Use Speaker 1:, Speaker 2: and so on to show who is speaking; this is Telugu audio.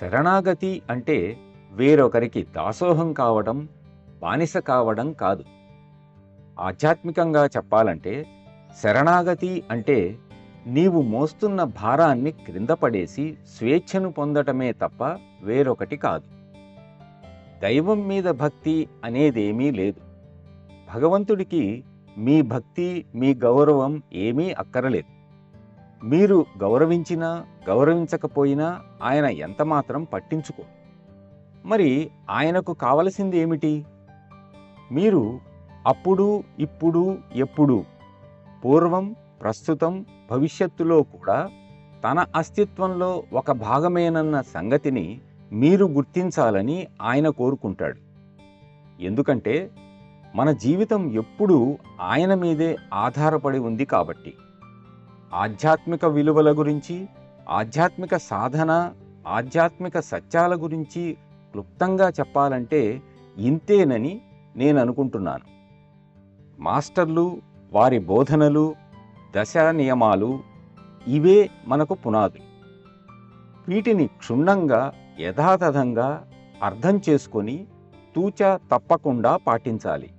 Speaker 1: శరణాగతి అంటే వేరొకరికి దాసోహం కావడం, బానిస కావడం కాదు. ఆధ్యాత్మికంగా చెప్పాలంటే శరణాగతి అంటే నీవు మోస్తున్న భారాన్ని క్రింద పడేసి స్వేచ్ఛను పొందటమే తప్ప వేరొకటి కాదు. దైవం మీద భక్తి అనేదేమీ లేదు. భగవంతుడికి మీ భక్తి, మీ గౌరవం ఏమీ అక్కరలేదు. మీరు గౌరవించినా గౌరవించకపోయినా ఆయన ఎంతమాత్రం పట్టించుకో. మరి ఆయనకు కావలసింది ఏమిటి? మీరు అప్పుడు, ఇప్పుడు, ఎప్పుడు, పూర్వం, ప్రస్తుతం, భవిష్యత్తులో కూడా తన అస్తిత్వంలో ఒక భాగమేనన్న సంగతిని మీరు గుర్తించాలని ఆయన కోరుకుంటాడు. ఎందుకంటే మన జీవితం ఎప్పుడూ ఆయన మీదే ఆధారపడి ఉంది కాబట్టి. ఆధ్యాత్మిక విలువల గురించి, ఆధ్యాత్మిక సాధన, ఆధ్యాత్మిక సత్యాల గురించి క్లుప్తంగా చెప్పాలంటే ఇంతేనని నేను అనుకుంటున్నాను. మాస్టర్లు, వారి బోధనలు, దశా నియమాలు ఇవే మనకు పునాదులు. వీటిని క్షుణ్ణంగా, యథాతథంగా అర్థం చేసుకొని తూచా తప్పకుండా పాటించాలి.